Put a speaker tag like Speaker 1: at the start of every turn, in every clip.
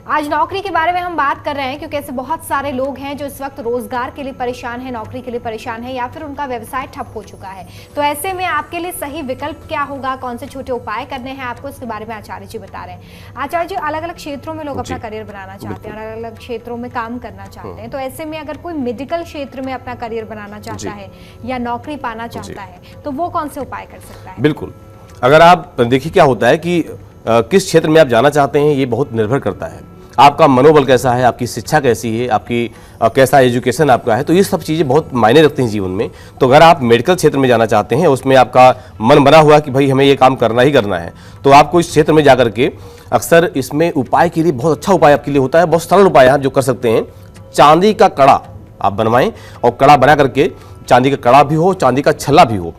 Speaker 1: आज नौकरी के बारे में हम बात कर रहे हैं क्योंकि ऐसे बहुत सारे लोग हैं जो इस वक्त रोजगार के लिए परेशान हैं, नौकरी के लिए परेशान हैं या फिर उनका व्यवसाय ठप हो चुका है। तो ऐसे में आपके लिए सही विकल्प क्या होगा, कौन से छोटे उपाय करने हैं आपको, इसके बारे में आचार्य जी बता रहे हैं। आचार्य जी, अलग अलग क्षेत्रों में लोग अपना करियर बनाना चाहते हैं, अलग अलग क्षेत्रों में काम करना चाहते हैं। तो ऐसे में अगर कोई मेडिकल क्षेत्र में अपना करियर बनाना चाहता है या नौकरी पाना चाहता है तो वो कौन से उपाय कर सकता है?
Speaker 2: बिल्कुल, अगर आप देखिए क्या होता है कि किस क्षेत्र में आप जाना चाहते हैं ये बहुत निर्भर करता है। आपका मनोबल कैसा है, आपकी शिक्षा कैसी है, आपकी कैसा एजुकेशन आपका है, तो ये सब चीज़ें बहुत मायने रखती हैं जीवन में। तो अगर आप मेडिकल क्षेत्र में जाना चाहते हैं, उसमें आपका मन बना हुआ कि भाई हमें ये काम करना ही करना है, तो आपको इस क्षेत्र में जा करके अक्सर इसमें उपाय के लिए बहुत अच्छा उपाय आपके लिए होता है, बहुत सरल उपाय आप जो कर सकते हैं। चांदी का कड़ा आप बनवाएं और कड़ा बना करके, चांदी का कड़ा भी हो, चांदी का छल्ला भी हो,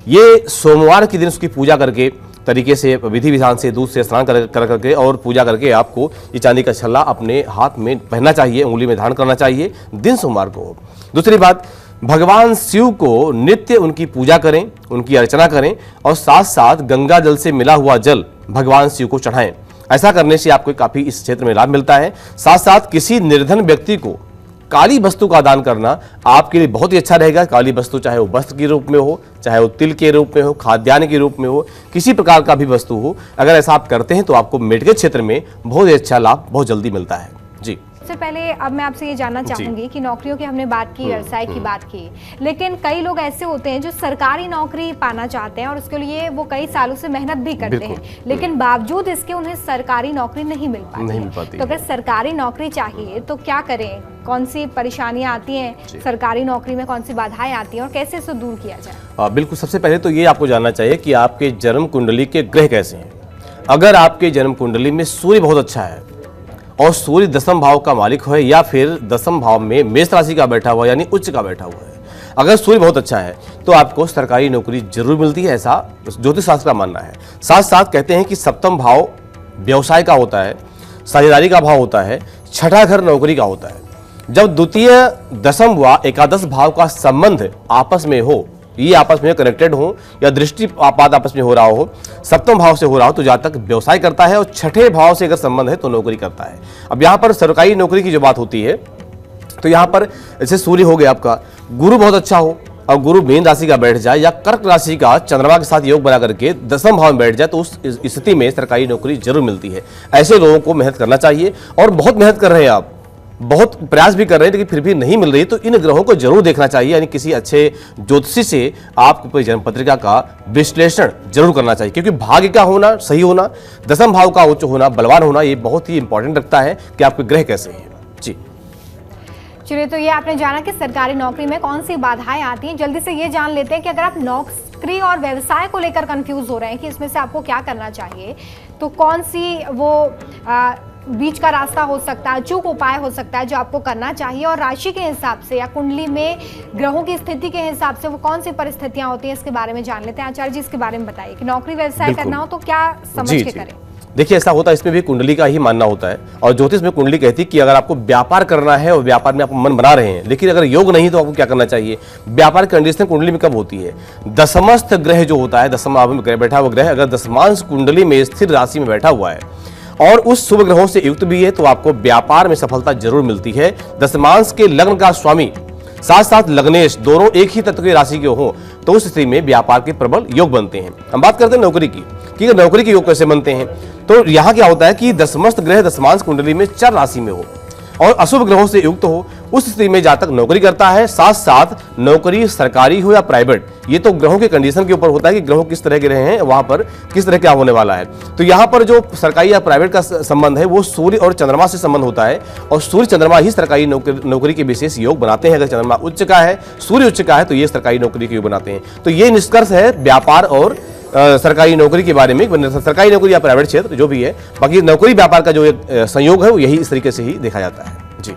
Speaker 2: ये सोमवार के दिन उसकी पूजा करके तरीके से विधि विधान से दूध से स्नान कर करके और पूजा करके आपको ये चांदी का छल्ला अपने हाथ में पहनना चाहिए, उंगली में धारण करना चाहिए, दिन सोमवार को हो। दूसरी बात, भगवान शिव को नित्य उनकी पूजा करें, उनकी अर्चना करें और साथ साथ गंगा जल से मिला हुआ जल भगवान शिव को चढ़ाएं। ऐसा करने से आपको काफ़ी इस क्षेत्र में लाभ मिलता है। साथ साथ किसी निर्धन व्यक्ति को काली वस्तु का दान करना आपके लिए बहुत ही अच्छा रहेगा। काली वस्तु चाहे वो वस्त्र के रूप में हो, चाहे वो तिल के रूप में हो, खाद्यान्न के रूप में हो, किसी प्रकार का भी वस्तु हो, अगर ऐसा आप करते हैं तो आपको मेडिकल क्षेत्र में बहुत ही अच्छा लाभ बहुत जल्दी मिलता है। जी,
Speaker 1: सबसे पहले अब मैं आपसे ये जानना चाहूंगी कि नौकरियों की हमने बात की, व्यवसाय की बात की, लेकिन कई लोग ऐसे होते हैं जो सरकारी नौकरी पाना चाहते हैं और उसके लिए वो कई सालों से मेहनत भी करते हैं, लेकिन बावजूद इसके उन्हें सरकारी नौकरी नहीं मिल पाती। तो अगर सरकारी नौकरी चाहिए तो क्या करें, कौन सी परेशानियां आती हैं सरकारी नौकरी में, कौन सी बाधाएं आती हैं और कैसे इसे दूर किया जाए?
Speaker 2: बिल्कुल, सबसे पहले तो ये आपको जानना चाहिए कि आपके जन्म कुंडली के ग्रह कैसे हैं। अगर आपके जन्म कुंडली में सूर्य बहुत अच्छा है और सूर्य दसम भाव का मालिक है या फिर दसम भाव में मेष राशि का बैठा हुआ यानी उच्च का बैठा हुआ है, अगर सूर्य बहुत अच्छा है तो आपको सरकारी नौकरी जरूर मिलती है, ऐसा ज्योतिष शास्त्र का मानना है। साथ साथ कहते हैं कि सप्तम भाव व्यवसाय का होता है, साझेदारी का भाव होता है, छठा घर नौकरी का होता है। जब द्वितीय दसम व एकादश भाव का संबंध आपस में हो, ये आपस में कनेक्टेड हो या दृष्टिपात आपस में हो रहा हो, सप्तम भाव से हो रहा हो तो जहाँ तक व्यवसाय करता है, और छठे भाव से अगर संबंध है तो नौकरी करता है। अब यहाँ पर सरकारी नौकरी की जो बात होती है तो यहाँ पर जैसे सूर्य हो गया आपका, गुरु बहुत अच्छा हो और गुरु मीन राशि का बैठ जाए या कर्क राशि का चंद्रमा के साथ योग बना करके दसम भाव में बैठ जाए तो उस स्थिति में सरकारी नौकरी जरूर मिलती है। ऐसे लोगों को मेहनत करना चाहिए और बहुत मेहनत कर रहे हैं आप, बहुत प्रयास भी कर रहे हैं लेकिन फिर भी नहीं मिल रही, तो इन ग्रहों को जरूर देखना चाहिए, यानी किसी अच्छे ज्योतिषी से आपको जन्म पत्रिका का विश्लेषण जरूर करना चाहिए, क्योंकि भाग्य का होना, सही होना, दसम भाव का उच्च होना, बलवान होना, ये बहुत ही इंपॉर्टेंट रखता है कि आपके ग्रह कैसे हैं। जी,
Speaker 1: चलिए, तो ये आपने जाना कि सरकारी नौकरी में कौन सी बाधाएं आती हैं। जल्दी से ये जान लेते हैं कि अगर आप नौकरी और व्यवसाय को लेकर कंफ्यूज हो रहे हैं कि इसमें से आपको क्या करना चाहिए, तो कौन सी वो बीच का रास्ता हो सकता है, अचूक उपाय हो सकता है जो आपको करना चाहिए, और राशि के हिसाब से या कुंडली में ग्रहों की स्थिति के हिसाब से वो कौन सी परिस्थितियां होती हैं, इसके बारे में जान लेते हैं। आचार्य जी, इसके बारे में बताइए कि नौकरी व्यवसाय करना हो तो क्या समझ के करें?
Speaker 2: देखिए, ऐसा होता है, इसमें भी कुंडली का ही मानना होता है और ज्योतिष में कुंडली कहती है कि अगर आपको व्यापार करना है और व्यापार में आप मन बना रहे हैं लेकिन अगर योग नहीं तो आपको क्या करना चाहिए। व्यापार की कंडीशन कुंडली में कब होती है? दशमस्थ ग्रह जो होता है, दसम भाव में बैठा हुआ ग्रह अगर दशमांश कुंडली में स्थिर राशि में बैठा हुआ है और उस शुभ ग्रहों से युक्त भी है तो आपको व्यापार में सफलता जरूर मिलती है। दशमांश के लग्न का स्वामी साथ साथ लग्नेश दोनों एक ही तत्व की राशि के हो तो उस स्थिति में व्यापार के प्रबल योग बनते हैं। हम बात करते हैं नौकरी की कि नौकरी के योग कैसे बनते हैं, तो यहाँ क्या होता है कि दशमस्थ ग्रह दशमांश कुंडली में चर राशि में हो और अशुभ ग्रहों से युक्त हो, उस स्थिति में जहाँ तक नौकरी करता है, साथ साथ नौकरी सरकारी हो या प्राइवेट, ये तो ग्रहों के कंडीशन के ऊपर होता है कि ग्रहों किस तरह के रहे हैं, वहां पर किस तरह क्या होने वाला है। तो यहाँ पर जो सरकारी या प्राइवेट का संबंध है वो सूर्य और चंद्रमा से संबंध होता है और सूर्य चंद्रमा ही सरकारी नौकरी के विशेष योग बनाते हैं। अगर चंद्रमा उच्च का है, सूर्य उच्च का है तो ये सरकारी नौकरी के योग बनाते हैं। तो ये निष्कर्ष है व्यापार और सरकारी नौकरी के बारे में, सरकारी नौकरी या प्राइवेट क्षेत्र जो भी है। बाकी नौकरी व्यापार का जो एक संयोग है वो यही इस तरीके से ही देखा जाता है। जी।